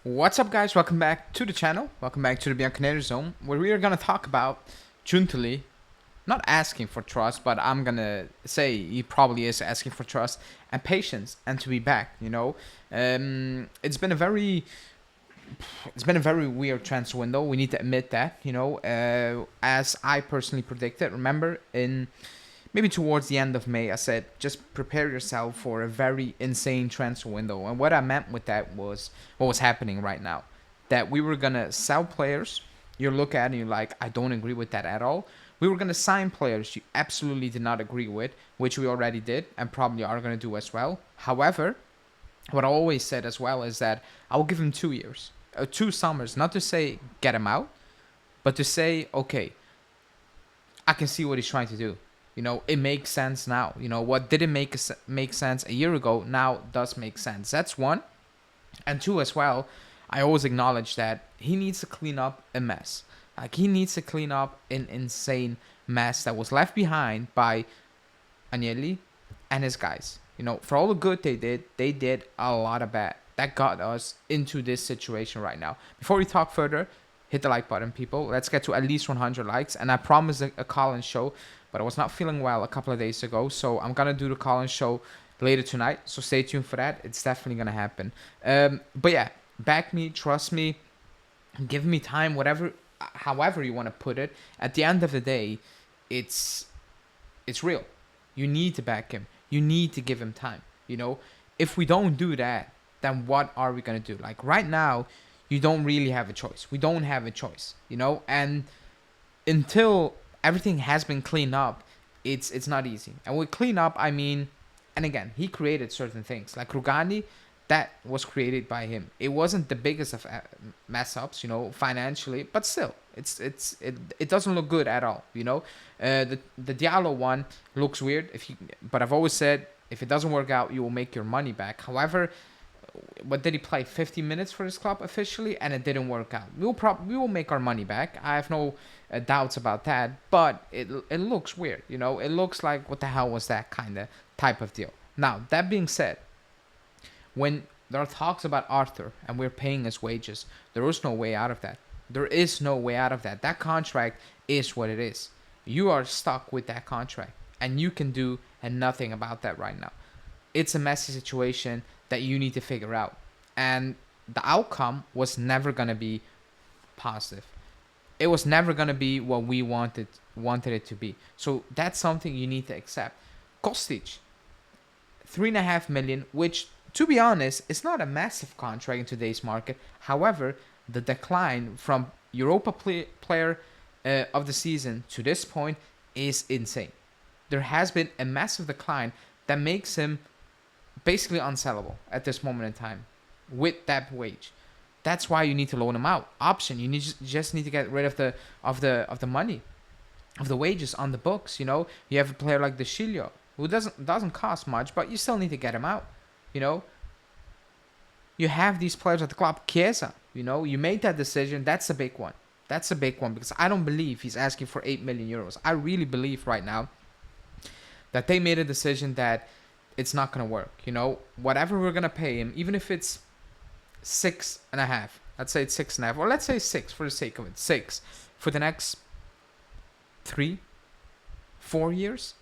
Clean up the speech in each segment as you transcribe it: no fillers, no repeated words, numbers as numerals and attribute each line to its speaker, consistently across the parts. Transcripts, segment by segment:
Speaker 1: What's up, guys? Welcome back to the channel. Welcome back to the Bianconeri zone, where we are gonna talk about Giuntoli not asking for trust, but I'm gonna say he probably is asking for trust and patience and to be back. It's been a very weird transfer window. We need to admit that. As I personally predicted. Remember in maybe towards the end of May, I said, just prepare yourself for a very insane transfer window. And what I meant with that was what was happening right now. That we were going to sell players. You look at it and you're like, I don't agree with that at all. We were going to sign players you absolutely did not agree with, which we already did and probably are going to do as well. However, what I always said as well is that I will give him 2 years, 2 summers, not to say get him out, but to say, okay, I can see what he's trying to do. It makes sense now. What didn't make sense a year ago now does make sense. That's one. And two as well, I always acknowledge that he needs to clean up a mess. Like, he needs to clean up an insane mess that was left behind by Agnelli and his guys. For all the good they did a lot of bad. That got us into this situation right now. Before we talk further, hit the like button, people. Let's get to at least 100 likes. And I promised a call-in show, but I was not feeling well a couple of days ago. So I'm going to do the call-in show later tonight. So stay tuned for that. It's definitely going to happen. But yeah, back me, trust me, give me time, however you want to put it. At the end of the day, it's real. You need to back him. You need to give him time. If we don't do that, then what are we going to do? Like right now, you don't really have a choice. We don't have a choice, and until everything has been cleaned up, it's not easy. And with clean up, I mean, and again, he created certain things like Rugani. That was created by him. It wasn't the biggest of mess ups, financially, but still, it doesn't look good at all. The Diallo one looks weird. But I've always said, if it doesn't work out, you will make your money back. However, what did he play? 50 minutes for his club officially, and it didn't work out. We will make our money back. I have no doubts about that. But it looks weird. It looks like, what the hell was that kind of type of deal? Now, that being said, when there are talks about Arthur and we're paying his wages, there is no way out of that. There is no way out of that. That contract is what it is. You are stuck with that contract, and you can do nothing about that right now. It's a messy situation that you need to figure out. And the outcome was never going to be positive. It was never going to be what we wanted it to be. So that's something you need to accept. Kostic, 3.5 million, which, to be honest, is not a massive contract in today's market. However, the decline from Europa player of the season to this point is insane. There has been a massive decline that makes him basically unsellable at this moment in time with that wage. That's why you need to loan him out. Option, you just need to get rid of the money, of the wages on the books. You have a player like De Chilio who doesn't cost much, but you still need to get him out. You have these players at the club. Chiesa, you made that decision. That's a big one. That's a big one, because I don't believe he's asking for 8 million euros. I really believe right now that they made a decision that it's not going to work. Whatever we're going to pay him, even if it's 6.5, let's say it's 6.5, or let's say 6 for the sake of it, 6 for the next 3-4 years.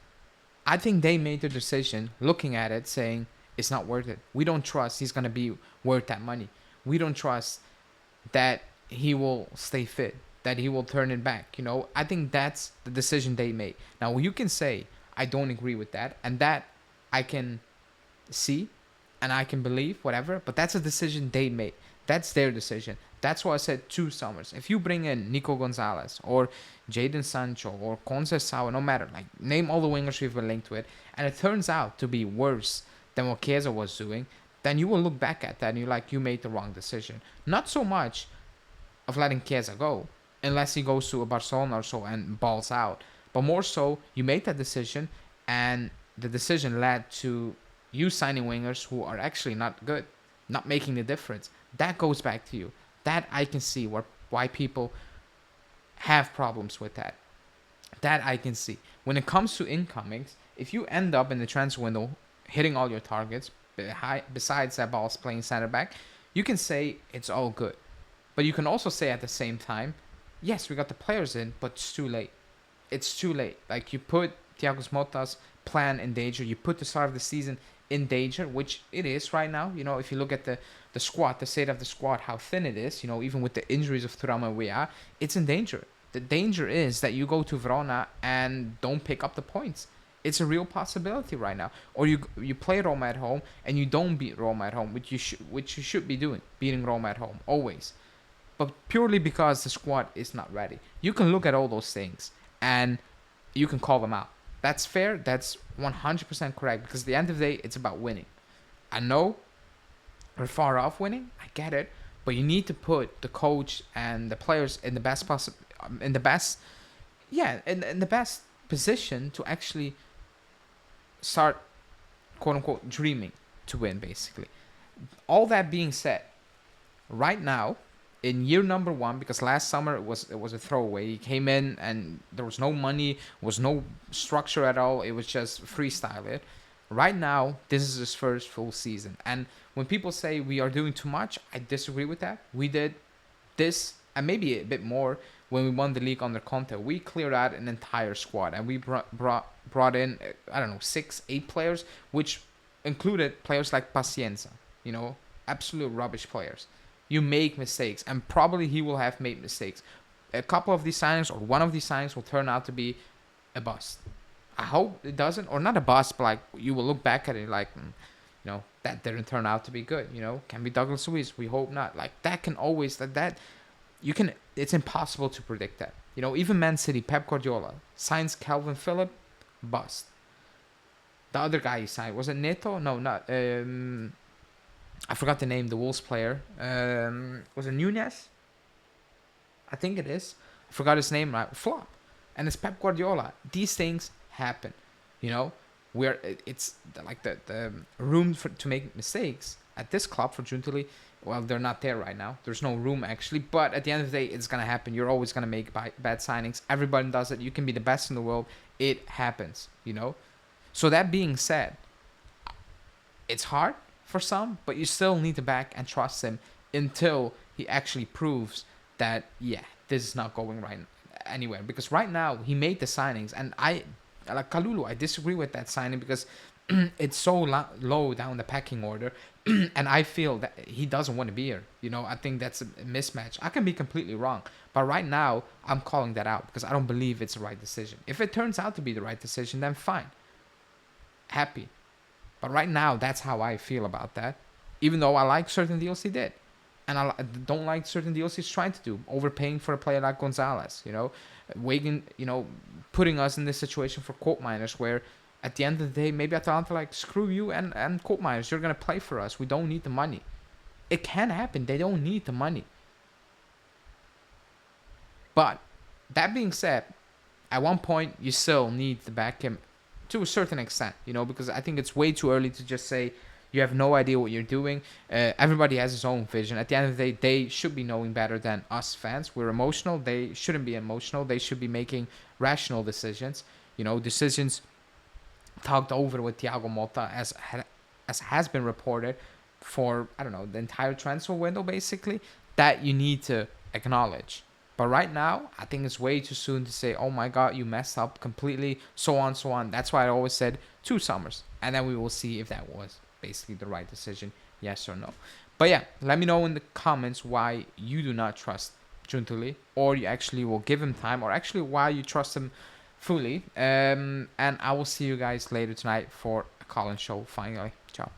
Speaker 1: I think they made the decision looking at it saying it's not worth it. We don't trust he's going to be worth that money. We don't trust that he will stay fit, that he will turn it back. I think that's the decision they made. Now, you can say, I don't agree with that, and that I can see and I can believe, whatever, but that's a decision they made. That's their decision. That's why I said 2 summers. If you bring in Nico Gonzalez or Jadon Sancho or Conceição, no matter, like, name all the wingers we've been linked with, and it turns out to be worse than what Chiesa was doing, then you will look back at that and you're like, you made the wrong decision. Not so much of letting Chiesa go, unless he goes to a Barcelona or so and balls out, but more so, you made that decision, and the decision led to you signing wingers who are actually not good, not making the difference. That goes back to you. That I can see why people have problems with that. That I can see. When it comes to incomings, if you end up in the transfer window hitting all your targets, besides that Ball's playing center back, You can say it's all good, but you can also say at the same time, yes, we got the players in, but it's too late. It's too late. Like, you put Thiago Motta's plan in danger. You put the start of the season in danger, which it is right now. You know, if you look at the squad, the state of the squad, how thin it is, you know, even with the injuries of Thuram and Weah, it's in danger. The danger is that you go to Verona and don't pick up the points. It's a real possibility right now. Or you play Roma at home and you don't beat Roma at home, which you should be doing, beating Roma at home, always. But purely because the squad is not ready. You can look at all those things and you can call them out. That's fair. That's 100% correct, because at the end of the day, it's about winning. I know we're far off winning. I get it. But you need to put the coach and the players in the best in the best position to actually start, quote unquote, dreaming to win, basically. All that being said, right now, in year number 1, because last summer it was a throwaway. He came in and there was no money, was no structure at all. It was just freestyle it. Right now, this is his first full season. And when people say we are doing too much, I disagree with that. We did this and maybe a bit more when we won the league under Conte. We cleared out an entire squad and we brought in, I don't know, 6-8 players, which included players like Pacienza, you know, absolute rubbish players. You make mistakes, and probably he will have made mistakes. A couple of these signings, or one of these signings, will turn out to be a bust. I hope it doesn't, or not a bust, but like you will look back at it like, you know, that didn't turn out to be good. You know, can be Douglas Luiz. We hope not. Like, that can always that you can. It's impossible to predict that. You know, even Man City, Pep Guardiola signs Calvin Phillips, bust. The other guy he signed, was it Neto? No, not. I forgot the name. The Wolves player. Was it Nunez? I think it is. I forgot his name. Right, flop. And it's Pep Guardiola. These things happen. You know, it's like the room to make mistakes at this club for Giuntoli. Well, they're not there right now. There's no room, actually. But at the end of the day, it's going to happen. You're always going to make bad signings. Everybody does it. You can be the best in the world. It happens, you know. So that being said, it's hard for some, but you still need to back and trust him until he actually proves that, yeah, this is not going right anywhere. Because right now, he made the signings. And like Kalulu, I disagree with that signing because it's so low down the pecking order. And I feel that he doesn't want to be here. You know, I think that's a mismatch. I can be completely wrong. But right now, I'm calling that out because I don't believe it's the right decision. If it turns out to be the right decision, then fine. Happy. But right now, that's how I feel about that. Even though I like certain deals he did. And I don't like certain deals he's trying to do. Overpaying for a player like Gonzalez. You know, Wagan, you know, putting us in this situation for Koopmeiners where at the end of the day, maybe Atalanta like, screw you and Koopmeiners. You're going to play for us. We don't need the money. It can happen. They don't need the money. But that being said, at one point, you still need to back him to a certain extent, you know, because I think it's way too early to just say you have no idea what you're doing. Everybody has his own vision. At the end of the day, they should be knowing better than us fans. We're emotional. They shouldn't be emotional. They should be making rational decisions. You know, decisions talked over with Thiago Motta as has been reported for, I don't know, the entire transfer window, basically, that you need to acknowledge. But right now, I think it's way too soon to say, oh my God, you messed up completely, so on, so on. That's why I always said 2 summers. And then we will see if that was basically the right decision, yes or no. But yeah, let me know in the comments why you do not trust Giuntoli, or you actually will give him time, or actually why you trust him fully. And I will see you guys later tonight for a call-in show finally. Ciao.